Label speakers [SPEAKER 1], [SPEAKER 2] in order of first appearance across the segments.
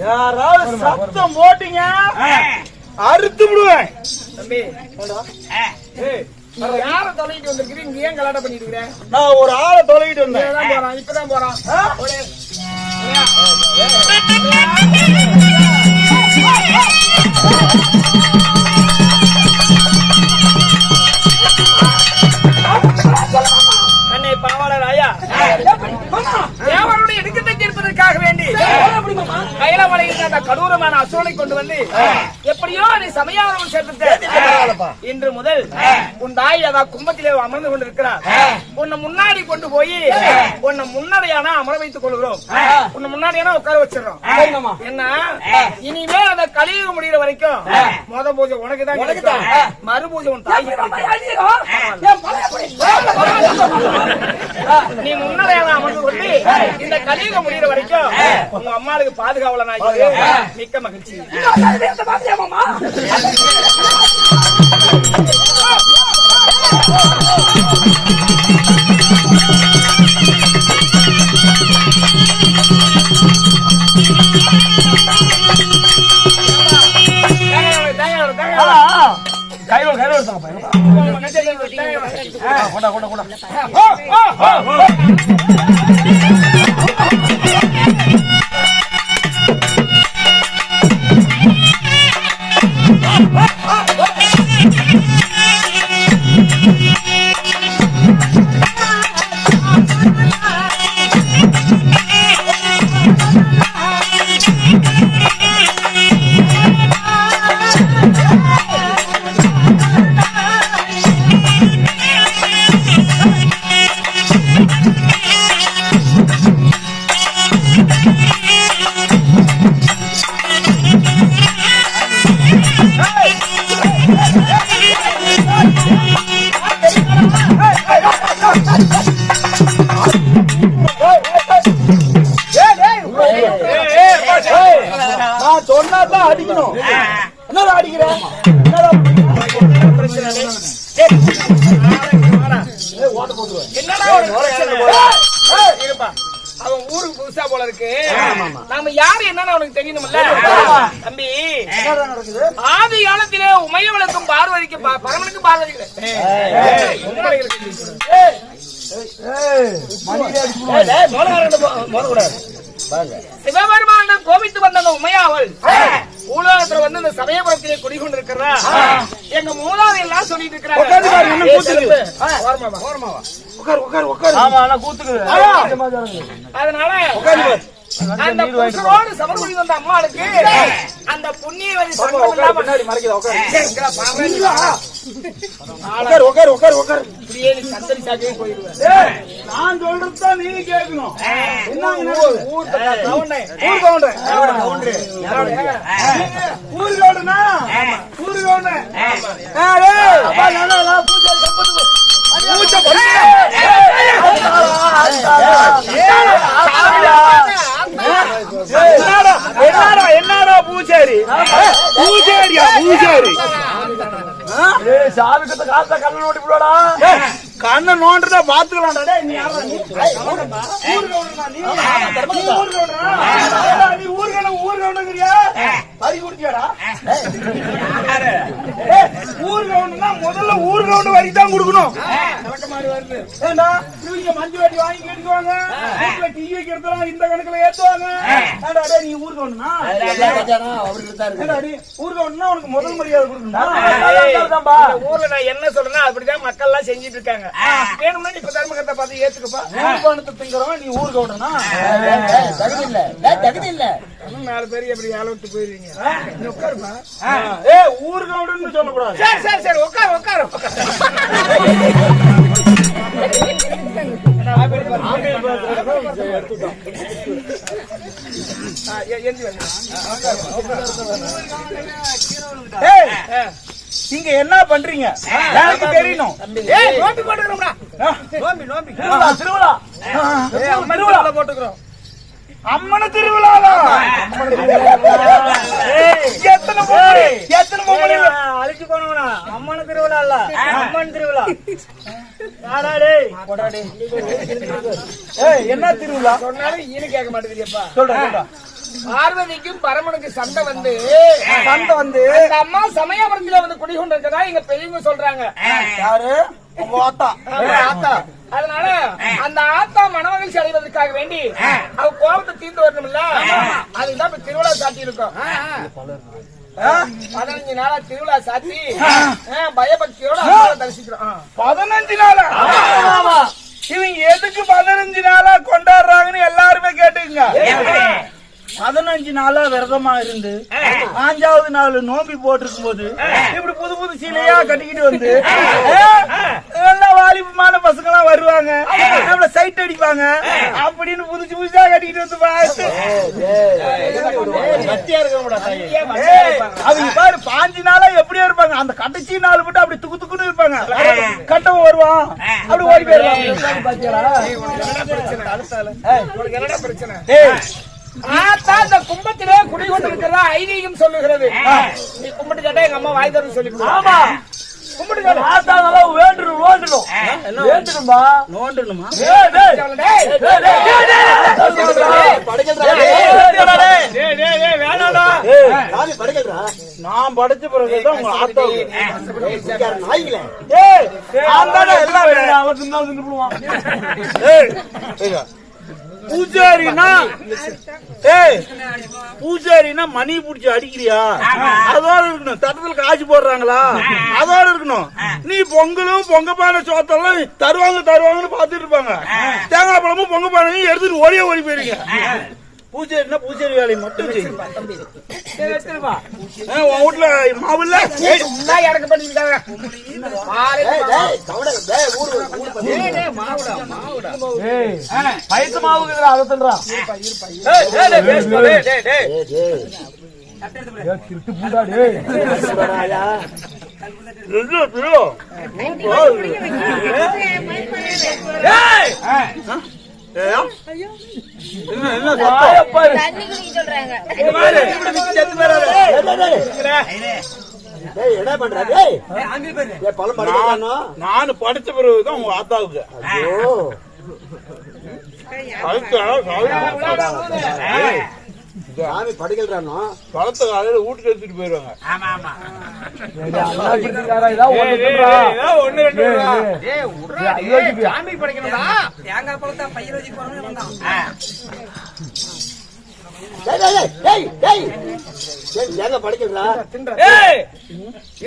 [SPEAKER 1] யாராவது சத்தம் போட்டீங்க அறுத்து விடுவேன்.
[SPEAKER 2] தம்பி யார தொலைகிட்டு வந்திருக்கிறீங்க? நீ ஏன் கலாட்டம் பண்ணிட்டு இருக்கிற?
[SPEAKER 1] நான் ஒரு ஆளை தொலைகிட்டு வந்தேன்.
[SPEAKER 2] இப்பதான் போறான். அன்னை பாவாளர் ஐயா தேவனுடைய இடுக்கத்தை தீர்ப்பதற்காக வேண்டி கைலமலையில் அந்த கடூரமான அசோனை கொண்டு வந்து எப்படியோ நீ சமயாவரம் சேர்த்து இன்று முதல் உன் தாய் அதான் கும்பத்திலே அமர்ந்து கொண்டிருக்கிறார். உன்னை முன்னாடி கொண்டு போய் உன்னை முன்னாடியான அமர வைத்துக் கொள்கிறோம். உன்னை முன்னாடியான உட்கார வச்சிடறோம். என்ன இனிமே அந்த கலியுகம் முடிகிற வரைக்கும் மொத பூஜை உனக்கு தான், மறு பூஜை உன் தாய். நீ முன்னாடியான அமர்ந்து கொண்டு இந்த கலியுகம் முடிகிற வரைக்கும் உங்க அம்மாவுக்கு பாதுகாவலனாகி மிக்க மகிழ்ச்சி.
[SPEAKER 1] சொன்னாதான் அடிக்கணும். என்ன அடிக்கிறேன்?
[SPEAKER 2] அவன் ஊருக்கு புதுசா போல இருக்கு. நாம யாரு என்னன்னு அவனுக்கு தெரியணும்ல தம்பி. ஆதி காலத்திலே உமையவளுக்கும் பார்வதிக்கு பரமனுக்கும் பார்வதிக்கு சிவபெருமானிடம் கோபித்து வந்த அந்த உமையாவள் உலகத்துல வந்து இந்த சமயபுரத்திலே குடிகொண்டிருக்கிறா. எங்க மூலாவை எல்லாம் சொல்லிட்டு இருக்கிறாங்க. அதனால அந்த புருஷனோடு சமர்ப்பணி வந்த அம்மாளுக்கு அந்த புண்ணியவதி சந்தடி சாக்கியே போயிடுவேன்.
[SPEAKER 1] நான் சொல்றதுதான் நீ கேட்கணும். என்னடா பூஜாரி? பூஜாரியா? பூஜாரி சாமிக்கத்தை காசா கண்ணை நோண்டி விடுவாடா. கண்ணை நோண்டுறதா பாத்துக்கலாம்டா. நீ ஊர்கவுண்டா பறி குடிச்சியாடா? ஊர்கவுண்டா முதல்ல ஊர்கவுண்டு வரி தான் கொடுக்கணும். ஏண்டா இவங்க மஞ்சு வாட்டி வாங்கி கேட்டுக்குவாங்க, டீ வைக்கிறதெல்லாம் இந்த கணக்குல ஏத்துவாங்க. நீ ஊர்கவுண்டா? ஊர்கவுண்டா உனக்கு முதல் மரியாதை கொடுக்கணும்.
[SPEAKER 2] ஊர்ல நான் என்ன சொல்றேன்னா அப்படிதான் மக்கள் எல்லாம் செஞ்சிட்டு இருக்காங்க. வேணும்னா இப்ப தர்மகத்தை பார்த்து ஏத்துக்கப்பா.
[SPEAKER 1] ஊர்கவுண்டத்தை திங்கிறவன் நீ ஊர்கவுண்டனா? தகுதி இல்ல.
[SPEAKER 2] 4 பேர் எப்படி வேலை விட்டு போயிருவீங்க. உட்காருப்பா.
[SPEAKER 1] ஊர்கவுண்டன்னு சொல்லக்கூடாது.
[SPEAKER 2] சரி சரி சரி உட்காரு உட்காரு.
[SPEAKER 1] இங்க என்ன பண்றீங்க? எனக்கு தெரியணும்.
[SPEAKER 2] நோம்பி போட்டுக்கிறோம்டா. நோம்பி நோம்பி
[SPEAKER 1] திருவிழா
[SPEAKER 2] திருவிழா போட்டுக்கிறோம்.
[SPEAKER 1] அம்மன திருவிழாவா? எத்தனை அழிச்சு போனவனா? அம்மன திருவிழா இல்ல, அம்மன் திருவிழா. என்ன திருவிழா
[SPEAKER 2] சொன்னாலும் ஈனு கேட்க மாட்டேங்குதுப்பா.
[SPEAKER 1] சொல்றேன்.
[SPEAKER 2] பார்வதிக்கும் பரமனுக்கு சண்டை வந்து
[SPEAKER 1] அந்த
[SPEAKER 2] அம்மா சமயபுரத்துல வந்து குடிகொண்டிருக்கதா எங்க பெரியவங்க சொல்றாங்க.
[SPEAKER 1] யாரு? உங்க ஆத்தா.
[SPEAKER 2] ஆத்தா. அதனால அந்த ஆத்தா மனமகிழ்ச்சி அடைவதற்காக வேண்டி அவ கோபத்தை தீர்ந்து வரணும்ல, அதுதான் இப்ப திருவிழா சாட்டி இருக்கோம். 15 நாளா திருவிழா சாத்தி பயபக்தியோட தரிசிக்கிறோம்.
[SPEAKER 1] 15 நாளா? இவங்க எதுக்கு 15 நாளா கொண்டாடுறாங்கன்னு எல்லாருமே கேட்டுங்க. 15 நாளா விரதமா இருந்து 5வது நாள் நோம்பி போட்டிருக்கும் போது இப்படி புது புது சீலையா கட்டிக்கிட்டு வந்து எல்லாம் வாலிபமான பசங்க எல்லாம் வருவாங்க, நம்மள சைட் அடிப்பாங்க அப்படின்னு புதுசு புதுசா கட்டிக்கிட்டு வந்து பார்த்து அவங்க பாரு 5 நாளா எப்படியா இருப்பாங்க. அந்த கடைசி நாள் மட்டும் அப்படி துக்கு துக்குன்னு இருப்பாங்க. கட்டவும் வருவான் அப்படி ஓடி போயிருவாங்க.
[SPEAKER 2] என்னடா பிரச்சனை? அந்த கும்பத்திலே குடிகொண்டிருக்கிறதா ஐதீகம் சொல்லுகிறது. நீ கும்பிட்டு கேட்டா எங்க அம்மா வாய் தரும் சொல்லி கும்பிட்டு
[SPEAKER 1] நான் படைச்ச பிறகுதான் உங்க ஆத்தா பூஜாரினா மணி புடிச்சு அடிக்கிறியா? அதோட இருக்கணும். தட்டத்துல காசு போடுறாங்களா? அதோட இருக்கணும். நீ பொங்கலும் பொங்க பானை சோத்தெல்லாம் தருவாங்கன்னு பாத்துட்டு இருப்பாங்க. தேங்காய் பழமும் பொங்க பானையும் எடுத்துட்டு ஓடி போயிருங்க. பூஜாரினா பூஜாரி வேலையை மட்டும் செய்யும். உன் வீட்டுல மாவு இல்ல
[SPEAKER 2] எனக்கு பண்ணிருக்காங்க.
[SPEAKER 1] பயத்து மாவு அதை சொல்றான். நானு படிச்ச பிறகுதான் உங்க ஆத்தாவுக்கு பழத்தை காலையில வீட்டுக்கு எடுத்துட்டு போயிருவாங்க.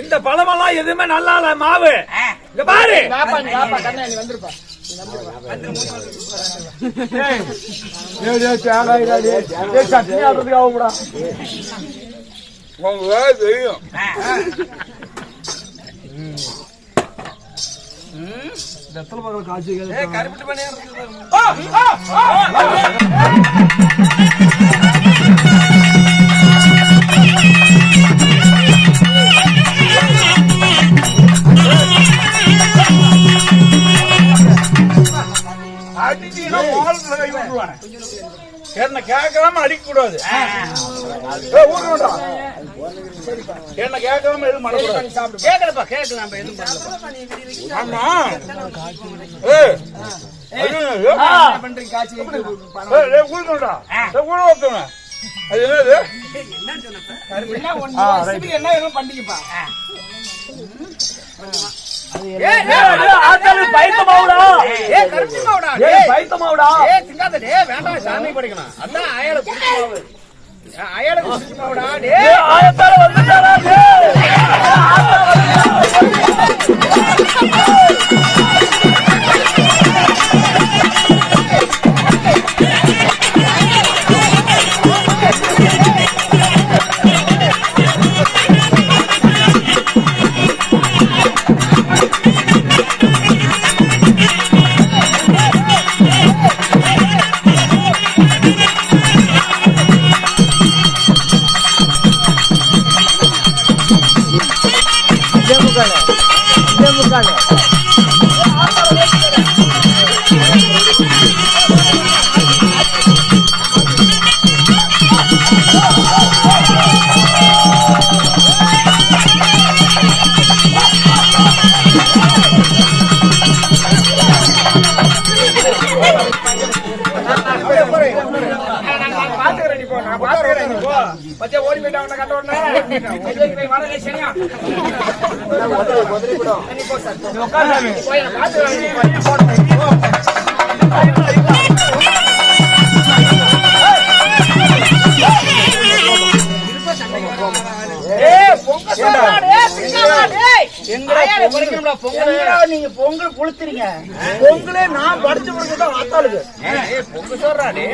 [SPEAKER 3] இந்த பழமெல்லாம் எதுவுமே நல்லா இல்ல. மாவு இங்க பாரு.
[SPEAKER 2] வந்திருப்பா
[SPEAKER 1] உங்க வேலை தெரியும்.
[SPEAKER 3] கருப்பிட்டு பண்ணி
[SPEAKER 1] என்ன கேட்காம அடிக்க கூடாது. என்ன கேட்காம எதுவும் பண்ணக்கூடாது.
[SPEAKER 2] கேட்கலப்பா கேட்கலாம் எதுவும் பண்ணல.
[SPEAKER 1] ஆமா
[SPEAKER 2] பண்றீங்க காட்சி
[SPEAKER 1] ஊருக்கா கூட ஒருத்தவங்க அது என்னது
[SPEAKER 2] என்ன எதுவும் பண்ணிக்கப்பா. வேண்டாம் சாமி படிக்கணும். அதான் ஆயத்தால வந்துட்டாரா? பத்தியா ஓடி போயிட்டாங்க கட்ட உடனே வரலே சரியா நீ போ சார் போய் நான் பார்த்து
[SPEAKER 1] நீங்க பொங்கல் புளுத்துறீங்க பொங்கலே நான் படிச்சு கொடுக்கதான் ஆத்தாளுக்கு
[SPEAKER 2] பொங்கு சொல்றாடே